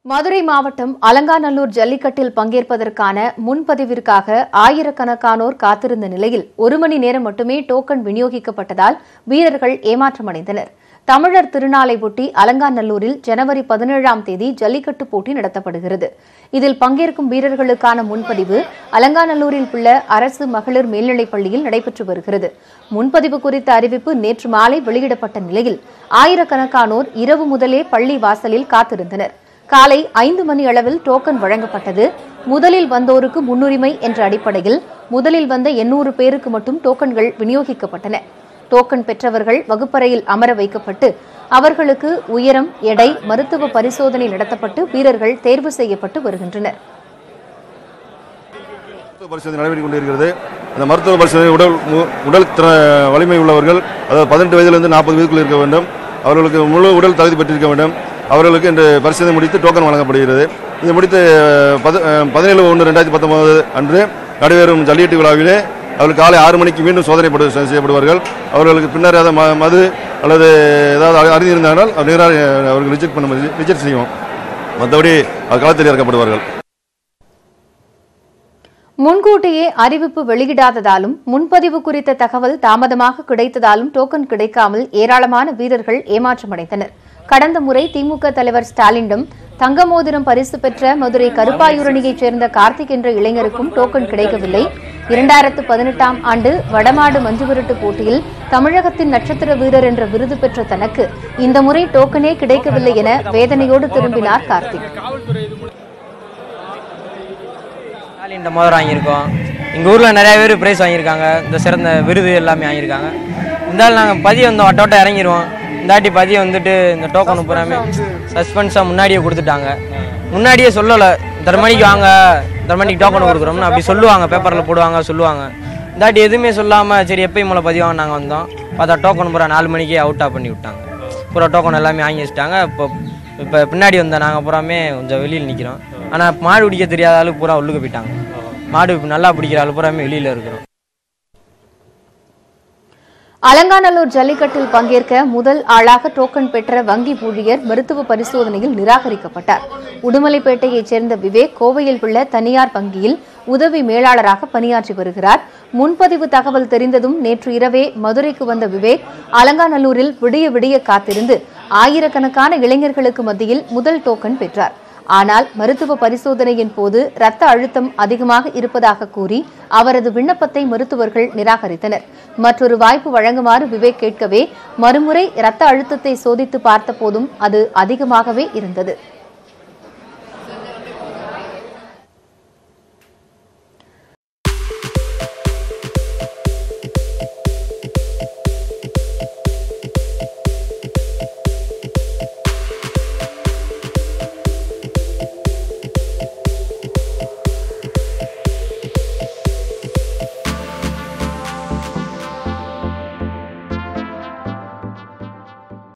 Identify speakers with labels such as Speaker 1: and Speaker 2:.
Speaker 1: மதுரை மாவட்டம் அலங்காநல்லூர் ஜல்லிக்கட்டில் பங்கேற்பதற்கான முன்பதிவிற்காக ஆயிரக்கணக்கானோர் காத்திருந்த நிலையில் 1 மணி நேரம் மட்டுமே டோக்கன் விநியோகிக்கப்பட்டதால் வீரர்கள் ஏமாற்றமடைந்தனர். தமிழர் திருநாளை ஒட்டி அலங்காநல்லூரில் ஜனவரி 17ஆம் தேதி ஜல்லிக்கட்டு போட்டி நடத்தப்படுகிறது. இதில் பங்கேற்கும் வீரர்களுக்கான முன்பதிவு அலங்காநல்லூரில் உள்ள அரசு மகளிர் மேல்நிலைப் பள்ளியில் நடைபெற்று வருகிறது. முன்பதிவு குறித்த அறிவிப்பு நேற்று மாலை வெளியிடப்பட்ட நிலையில் ஆயிரக்கணக்கானோர் இரவு முதலே பள்ளி வாசலில் காத்திருந்தனர். காலை 5 மணி அளவில் டோக்கன் வழங்கப்பட்டது. முதலில் வந்தோருக்கு முன்னுரிமை என்ற அடிப்படையில் முதலில் வந்த 800 பேருக்கு மட்டும் டோக்கன்கள் விநியோகிக்கப்பட்டன. டோக்கன் பெற்றவர்கள் வகுப்பறையில் அமர வைக்கப்பட்டு அவர்களுக்கு உயரம், எடை, மருத்துவ பரிசோதனை நடத்தப்பட்டு வீரர்கள் தேர்வு செய்யப்பட்டு வருகின்றனர்.
Speaker 2: பரிசோதனை நடைபெற்றுக் கொண்டிருக்கிறது. இந்த மருத்துவ பரிசோதனை உடல் வலிமை உள்ளவர்கள், அதாவது 18 வயதிலிருந்து 40 வயதுக்குள் இருக்க வேண்டும். அவர்களுக்கு முழு உடல் தகுதி பெற்றிருக்க வேண்டும். அவர்களுக்கு இன்று பரிசோதனை முடித்து டோக்கன் வழங்கப்படுகிறது. இது முடித்து 17/1/2019 அன்று நடைபெறும் ஜல்லிக்கட்டு விழாவிலே அவர்கள் காலை 6 மணிக்கு மீண்டும் சோதனை செய்யப்படுவார்கள். அவர்களுக்கு பின்னர் மது அல்லது ஏதாவது அறிந்திருந்தால் அவர்கள் ரிஜெக்ட் செய்வோம். மற்றபடி களத்தில் இறக்கப்படுவார்கள்.
Speaker 1: முன்கூட்டியே அறிவிப்பு வெளியிடாததாலும் முன்பதிவு குறித்த தகவல் தாமதமாக கிடைத்ததாலும் டோக்கன் கிடைக்காமல் ஏராளமான வீரர்கள் ஏமாற்றமடைந்தனர். கடந்த முறை திமுக தலைவர் ஸ்டாலினிடம் தங்க மோதிரம் பரிசு பெற்ற மதுரை கருப்பாயூரணியைச் சேர்ந்த கார்த்திக் என்ற இளைஞருக்கும் டோக்கன் கிடைக்கவில்லை. 2018ஆம் ஆண்டு வடமாடு மஞ்சுவிரட்டு போட்டியில் தமிழகத்தின் நட்சத்திர வீரர் என்ற விருது பெற்ற தனக்கு இந்த முறை டோக்கனே கிடைக்கவில்லை என வேதனையோடு திரும்பினார் கார்த்திக்.
Speaker 3: இந்த மோதிரம் வாங்கியிருக்கோம். எங்கள் ஊரில் நிறைய பேர் ப்ரைஸ் வாங்கியிருக்காங்க. இந்த சிறந்த விருது எல்லாமே வாங்கியிருக்காங்க. இருந்தாலும் நாங்கள் பதிய வந்தோம், அட்டோட்ட இறங்கிடுவோம். இந்தாட்டி பதிய வந்துட்டு இந்த டோக்கன் பூராமே சஸ்பென்ஸாக முன்னாடியே கொடுத்துட்டாங்க. முன்னாடியே சொல்லலை, இத்தனை மணிக்கு வாங்க, இத்தனை மணிக்கு டோக்கன் கொடுக்குறோம்னு அப்படி சொல்லுவாங்க, பேப்பரில் போடுவாங்க, சொல்லுவாங்க. இந்தாட்டி எதுவுமே சொல்லாமல் சரி எப்பயும் மூலம் பதிவாங்க நாங்கள் வந்தோம். பார்த்தா டோக்கன் பூரா 4 மணிக்கே அவுட்டாக பண்ணி விட்டாங்க. பூரா டோக்கன் எல்லாமே வாங்கி வச்சுட்டாங்க. இப்போ பின்னாடி வந்த நாங்கள் பூராமே கொஞ்சம் வெளியில் நிற்கிறோம். ஆனால் மாடு பிடிக்க தெரியாத ஆளுக்கு பூரா உள்ளுக்கு போயிட்டாங்க. மாடு நல்லா பிடிக்கிற ஆளு பூராமே வெளியில் இருக்கிறோம்.
Speaker 1: அலங்காநல்லூர் ஜல்லிக்கட்டில் பங்கேற்க முதல் ஆளாக டோக்கன் பெற்ற வங்கி ஊழியர் மருத்துவ பரிசோதனையில் நிராகரிக்கப்பட்டார். உடுமலைப்பேட்டையைச் சேர்ந்த விவேக் கோவையில் உள்ள தனியார் வங்கியில் உதவி மேலாளராக பணியாற்றி வருகிறார். முன்பதிவு தகவல் தெரிந்ததும் நேற்று இரவே மதுரைக்கு வந்த விவேக் அலங்காநல்லூரில் விடிய விடிய காத்திருந்து ஆயிரக்கணக்கான இளைஞர்களுக்கு மத்தியில் முதல் டோக்கன் பெற்றார். ஆனால் மருத்துவ பரிசோதனையின் போது இரத்த அழுத்தம் அதிகமாக இருப்பதாக கூறி அவரது விண்ணப்பத்தை மருத்துவர்கள் நிராகரித்தனர். மற்றொரு வாய்ப்பு வழங்குமாறு விவேக் கேட்கவே மறுமுறை இரத்த அழுத்தத்தை சோதித்து பார்த்த போதும் அது அதிகமாகவே இருந்தது.